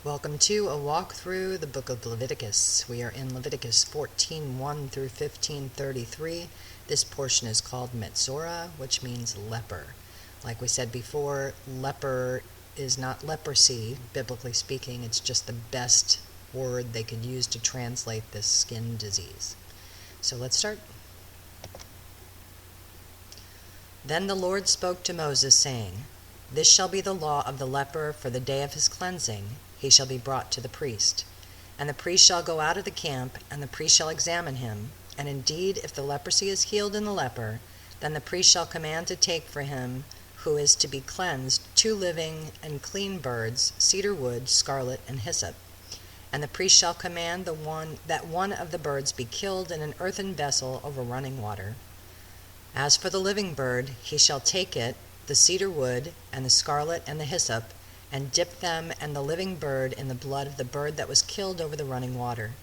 Welcome to a walk through the book of Leviticus. We are in Leviticus 14:1 through 15:33. This portion is called Metzora, which means leper. Like we said before, leper is not leprosy, biblically speaking. It's just the best word they could use to translate this skin disease. So let's start. Then the Lord spoke to Moses, saying, "This shall be the law of the leper for the day of his cleansing. He shall be brought to the priest. And the priest shall go out of the camp, and the priest shall examine him. And indeed, if the leprosy is healed in the leper, then the priest shall command to take for him who is to be cleansed 2 living and clean birds, cedar wood, scarlet, and hyssop. And the priest shall command that one of the birds be killed in an earthen vessel over running water. As for the living bird, he shall take it, the cedar wood, and the scarlet, and the hyssop, and dip them and the living bird in the blood of the bird that was killed over the running water.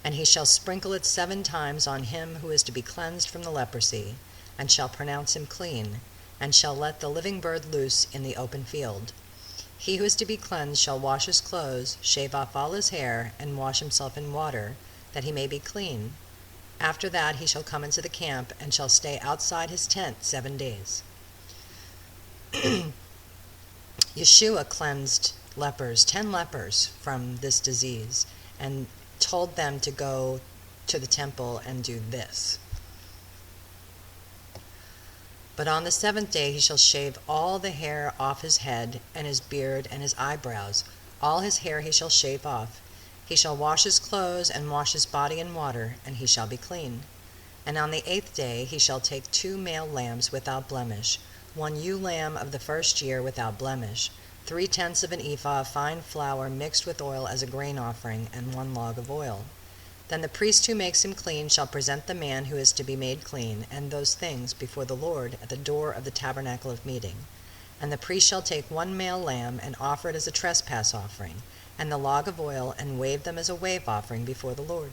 And he shall sprinkle it 7 times on him who is to be cleansed from the leprosy, and shall pronounce him clean, and shall let the living bird loose in the open field. He who is to be cleansed shall wash his clothes, shave off all his hair, and wash himself in water, that he may be clean. After that he shall come into the camp, and shall stay outside his tent 7 days. Yeshua cleansed 10 lepers from this disease, and told them to go to the temple and do this. But on the 7th day he shall shave all the hair off his head, and his beard, and his eyebrows. All his hair he shall shave off. He shall wash his clothes, and wash his body in water, and he shall be clean. And on the 8th day he shall take 2 male lambs without blemish, 1 ewe lamb of the 1st year without blemish, 3/10 of an ephah of fine flour mixed with oil as a grain offering, and 1 log of oil. Then the priest who makes him clean shall present the man who is to be made clean, and those things before the Lord at the door of the tabernacle of meeting. And the priest shall take 1 male lamb, and offer it as a trespass offering, and the log of oil, and wave them as a wave offering before the Lord.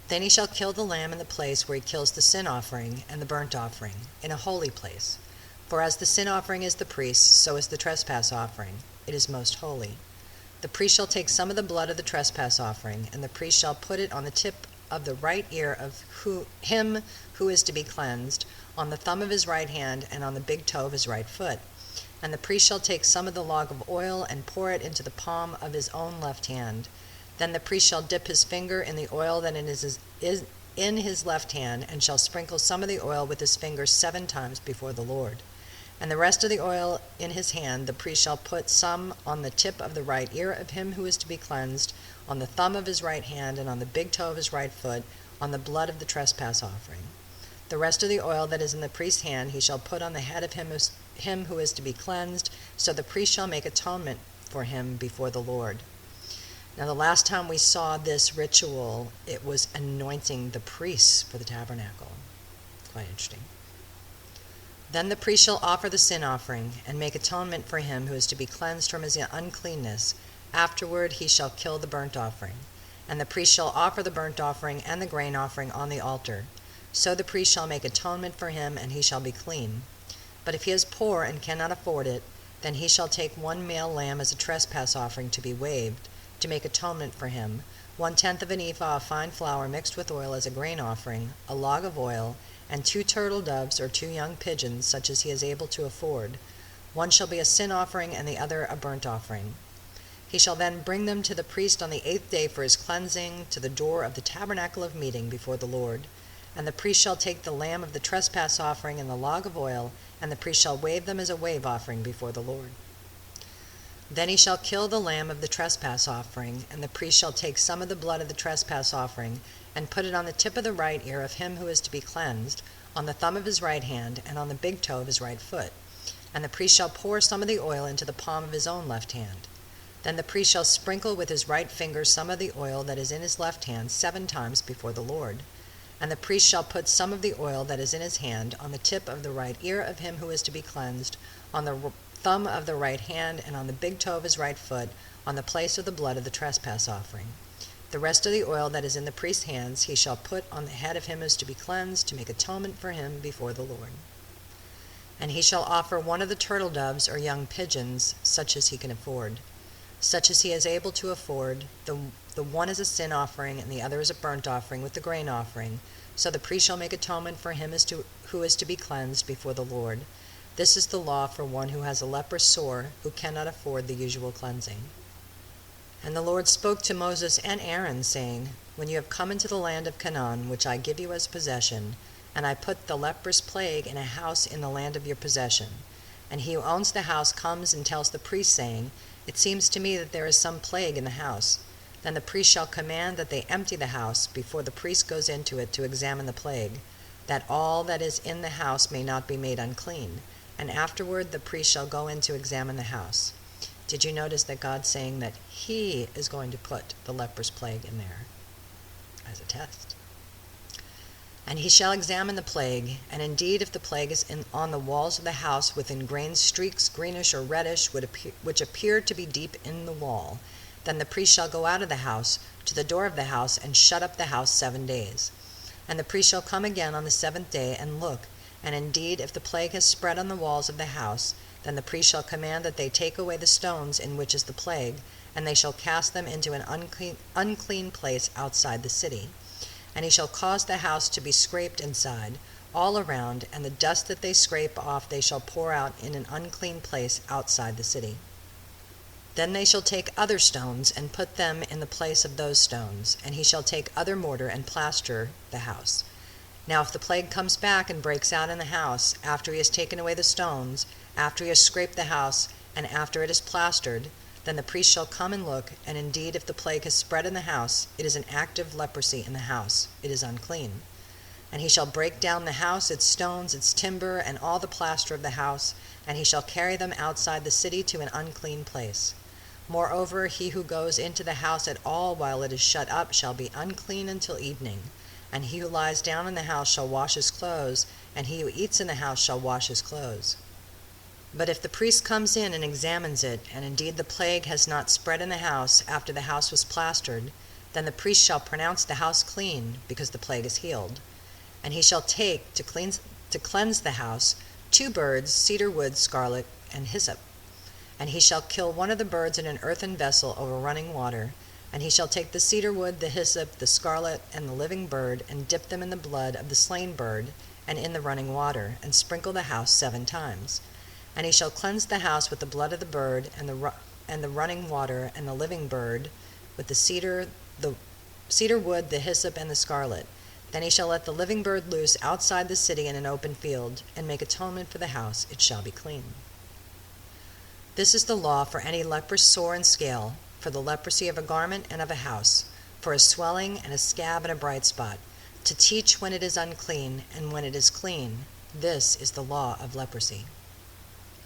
Then he shall kill the lamb in the place where he kills the sin offering and the burnt offering, in a holy place. For as the sin offering is the priest's, so is the trespass offering. It is most holy. The priest shall take some of the blood of the trespass offering, and the priest shall put it on the tip of the right ear of him who is to be cleansed, on the thumb of his right hand, and on the big toe of his right foot. And the priest shall take some of the log of oil, and pour it into the palm of his own left hand. Then the priest shall dip his finger in the oil that is in his left hand, and shall sprinkle some of the oil with his finger 7 times before the Lord. And the rest of the oil in his hand the priest shall put some on the tip of the right ear of him who is to be cleansed, on the thumb of his right hand, and on the big toe of his right foot, on the blood of the trespass offering. The rest of the oil that is in the priest's hand he shall put on the head of him who is to be cleansed, so the priest shall make atonement for him before the Lord." Now, the last time we saw this ritual, it was anointing the priests for the tabernacle. Quite interesting. Then the priest shall offer the sin offering, and make atonement for him who is to be cleansed from his uncleanness. Afterward he shall kill the burnt offering. And the priest shall offer the burnt offering and the grain offering on the altar. So the priest shall make atonement for him, and he shall be clean. But if he is poor and cannot afford it, then he shall take 1 male lamb as a trespass offering to be waved, to make atonement for him, 1/10 of an ephah of fine flour mixed with oil as a grain offering, a log of oil, and 2 turtle doves or 2 young pigeons, such as he is able to afford. One shall be a sin offering, and the other a burnt offering. He shall then bring them to the priest on the 8th day for his cleansing, to the door of the tabernacle of meeting before the Lord. And the priest shall take the lamb of the trespass offering and the log of oil, and the priest shall wave them as a wave offering before the Lord. Then he shall kill the lamb of the trespass offering, and the priest shall take some of the blood of the trespass offering, and put it on the tip of the right ear of him who is to be cleansed, on the thumb of his right hand, and on the big toe of his right foot. And the priest shall pour some of the oil into the palm of his own left hand. Then the priest shall sprinkle with his right finger some of the oil that is in his left hand 7 times before the Lord. And the priest shall put some of the oil that is in his hand on the tip of the right ear of him who is to be cleansed, on the thumb of the right hand, and on the big toe of his right foot, on the place of the blood of the trespass offering. The rest of the oil that is in the priest's hands he shall put on the head of him who is to be cleansed, to make atonement for him before the Lord. And he shall offer 1 of the turtle doves or young pigeons, such as he can afford. such as he is able to afford. The one is a sin offering, and the other is a burnt offering with the grain offering. So the priest shall make atonement for him who is to be cleansed before the Lord. This is the law for one who has a leper sore, who cannot afford the usual cleansing. And the Lord spoke to Moses and Aaron, saying, When you have come into the land of Canaan, which I give you as possession, and I put the leprous plague in a house in the land of your possession, and he who owns the house comes and tells the priest, saying, It seems to me that there is some plague in the house. Then the priest shall command that they empty the house before the priest goes into it to examine the plague, that all that is in the house may not be made unclean. And afterward the priest shall go in to examine the house. Did you notice that God's saying that he is going to put the leper's plague in there as a test? And he shall examine the plague, and indeed if the plague is on the walls of the house with ingrained streaks, greenish or reddish, which appear to be deep in the wall, then the priest shall go out of the house to the door of the house and shut up the house 7 days. And the priest shall come again on the 7th day and look, and indeed if the plague has spread on the walls of the house, then the priest shall command that they take away the stones in which is the plague, and they shall cast them into an unclean place outside the city. And he shall cause the house to be scraped inside, all around, and the dust that they scrape off they shall pour out in an unclean place outside the city. Then they shall take other stones and put them in the place of those stones, and he shall take other mortar and plaster the house. Now if the plague comes back and breaks out in the house, after he has taken away the stones, after he has scraped the house, and after it is plastered, then the priest shall come and look, and indeed if the plague has spread in the house, it is an active leprosy in the house, it is unclean. And he shall break down the house, its stones, its timber, and all the plaster of the house, and he shall carry them outside the city to an unclean place. Moreover, he who goes into the house at all while it is shut up shall be unclean until evening. And he who lies down in the house shall wash his clothes, and he who eats in the house shall wash his clothes. But if the priest comes in and examines it, and indeed the plague has not spread in the house after the house was plastered, then the priest shall pronounce the house clean, because the plague is healed. And he shall take, to cleanse the house, 2 birds, cedar wood, scarlet, and hyssop. And he shall kill one of the birds in an earthen vessel over running water, and he shall take the cedar wood, the hyssop, the scarlet, and the living bird, and dip them in the blood of the slain bird, and in the running water, and sprinkle the house 7 times. And he shall cleanse the house with the blood of the bird, and the running water, and the living bird, with the cedar wood, the hyssop, and the scarlet. Then he shall let the living bird loose outside the city in an open field, and make atonement for the house, it shall be clean. This is the law for any leprous sore and scale, for the leprosy of a garment and of a house, for a swelling and a scab and a bright spot, to teach when it is unclean and when it is clean. This is the law of leprosy.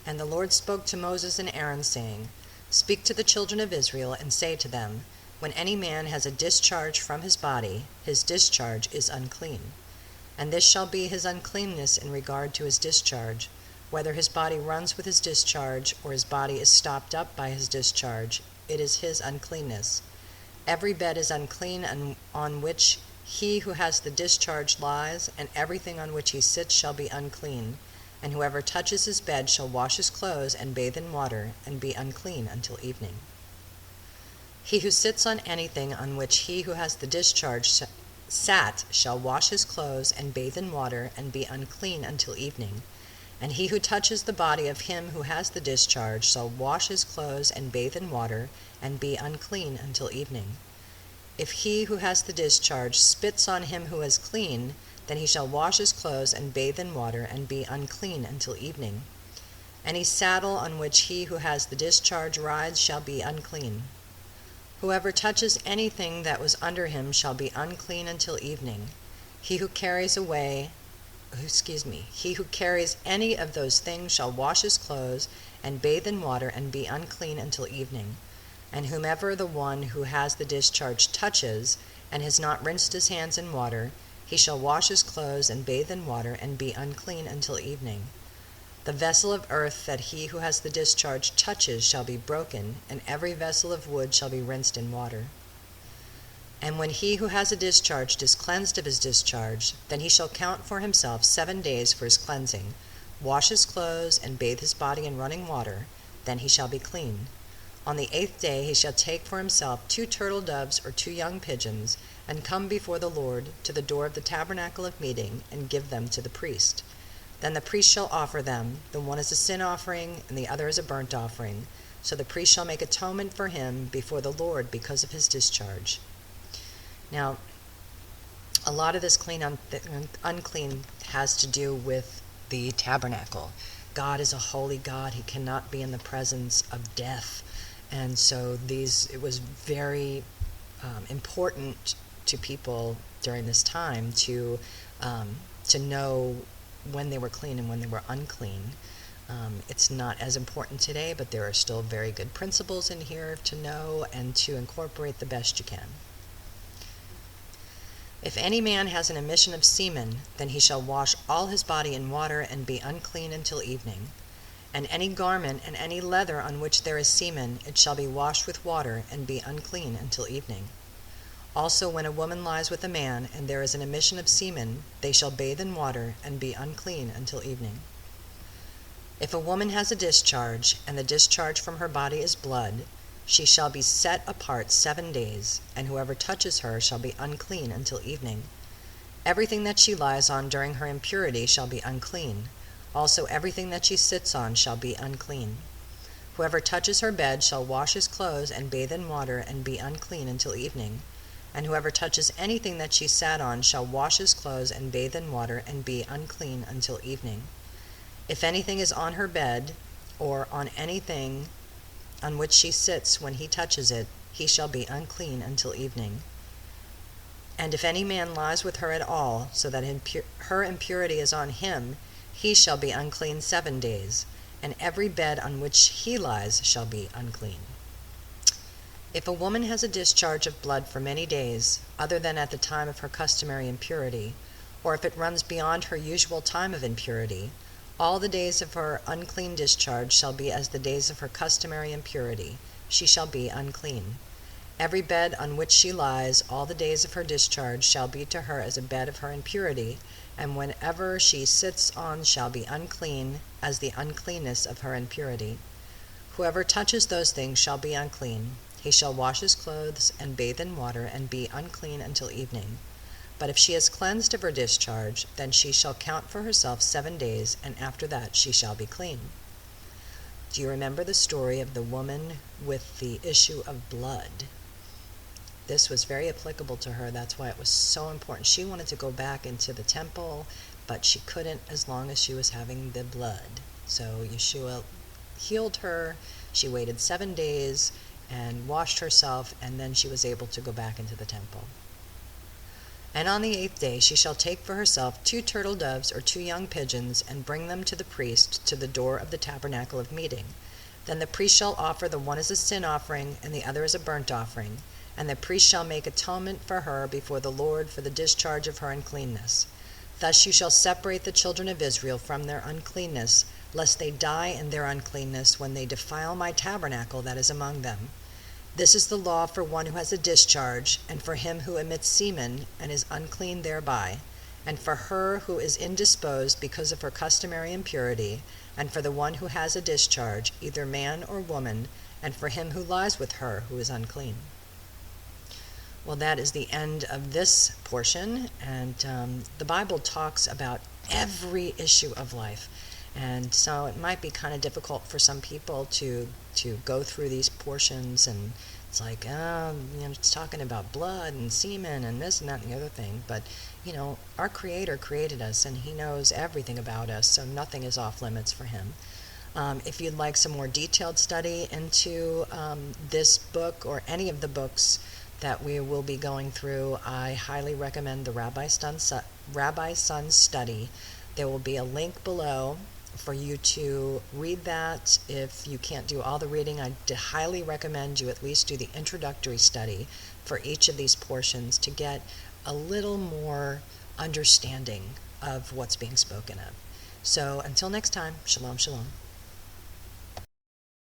And the Lord spoke to Moses and Aaron, saying, Speak to the children of Israel, and say to them, When any man has a discharge from his body, his discharge is unclean. And this shall be his uncleanness in regard to his discharge, whether his body runs with his discharge, or his body is stopped up by his discharge, it is his uncleanness. Every bed is unclean on which he who has the discharge lies, and everything on which he sits shall be unclean. And whoever touches his bed shall wash his clothes and bathe in water, and be unclean until evening. He who sits on anything on which he who has the discharge sat shall wash his clothes and bathe in water, and be unclean until evening. And he who touches the body of him who has the discharge shall wash his clothes and bathe in water, and be unclean until evening. If he who has the discharge spits on him who is clean, then he shall wash his clothes and bathe in water, and be unclean until evening. Any saddle on which he who has the discharge rides shall be unclean. Whoever touches anything that was under him shall be unclean until evening. He who carries any of those things shall wash his clothes and bathe in water, and be unclean until evening. And whomever the one who has the discharge touches, and has not rinsed his hands in water, he shall wash his clothes and bathe in water, and be unclean until evening. The vessel of earth that he who has the discharge touches shall be broken, and every vessel of wood shall be rinsed in water. And when he who has a discharge is cleansed of his discharge, then he shall count for himself 7 days for his cleansing, wash his clothes, and bathe his body in running water, then he shall be clean. On the 8th day he shall take for himself 2 turtle doves or 2 young pigeons, and come before the Lord to the door of the tabernacle of meeting, and give them to the priest. Then the priest shall offer them, the one as a sin offering, and the other as a burnt offering. So the priest shall make atonement for him before the Lord because of his discharge. Now, a lot of this unclean has to do with the tabernacle. God is a holy God. He cannot be in the presence of death. And so it was very important to people during this time to know when they were clean and when they were unclean. It's not as important today, but there are still very good principles in here to know and to incorporate the best you can. If any man has an emission of semen, then he shall wash all his body in water and be unclean until evening. And any garment and any leather on which there is semen, it shall be washed with water and be unclean until evening. Also when a woman lies with a man, and there is an emission of semen, they shall bathe in water and be unclean until evening. If a woman has a discharge, and the discharge from her body is blood, she shall be set apart 7 days, and whoever touches her shall be unclean until evening. Everything that she lies on during her impurity shall be unclean. Also everything that she sits on shall be unclean. Whoever touches her bed shall wash his clothes and bathe in water and be unclean until evening. And whoever touches anything that she sat on shall wash his clothes and bathe in water and be unclean until evening. If anything is on her bed, or on anything on which she sits when he touches it, he shall be unclean until evening. And if any man lies with her at all, so that her impurity is on him, he shall be unclean 7 days, and every bed on which he lies shall be unclean. If a woman has a discharge of blood for many days, other than at the time of her customary impurity, or if it runs beyond her usual time of impurity, all the days of her unclean discharge shall be as the days of her customary impurity. She shall be unclean. Every bed on which she lies all the days of her discharge shall be to her as a bed of her impurity, and whenever she sits on shall be unclean as the uncleanness of her impurity. Whoever touches those things shall be unclean. He shall wash his clothes and bathe in water and be unclean until evening. But if she is cleansed of her discharge, then she shall count for herself 7 days, and after that she shall be clean. Do you remember the story of the woman with the issue of blood? This was very applicable to her. That's why it was so important. She wanted to go back into the temple, but she couldn't as long as she was having the blood. So Yeshua healed her. She waited 7 days and washed herself, and then she was able to go back into the temple. And on the 8th day she shall take for herself 2 turtle doves or 2 young pigeons, and bring them to the priest to the door of the tabernacle of meeting. Then the priest shall offer the one as a sin offering, and the other as a burnt offering. And the priest shall make atonement for her before the Lord for the discharge of her uncleanness. Thus you shall separate the children of Israel from their uncleanness, lest they die in their uncleanness when they defile my tabernacle that is among them. This is the law for one who has a discharge, and for him who emits semen and is unclean thereby, and for her who is indisposed because of her customary impurity, and for the one who has a discharge, either man or woman, and for him who lies with her who is unclean. Well, that is the end of this portion, and the Bible talks about every issue of life. And so it might be kind of difficult for some people to go through these portions, and it's like, it's talking about blood and semen and this and that and the other thing. But, our Creator created us, and He knows everything about us, so nothing is off limits for Him. If you'd like some more detailed study into this book or any of the books that we will be going through, I highly recommend the Rabbi's Son Study. There will be a link below for you to read that. If you can't do all the reading, I highly recommend you at least do the introductory study for each of these portions to get a little more understanding of what's being spoken of. So until next time, shalom, shalom.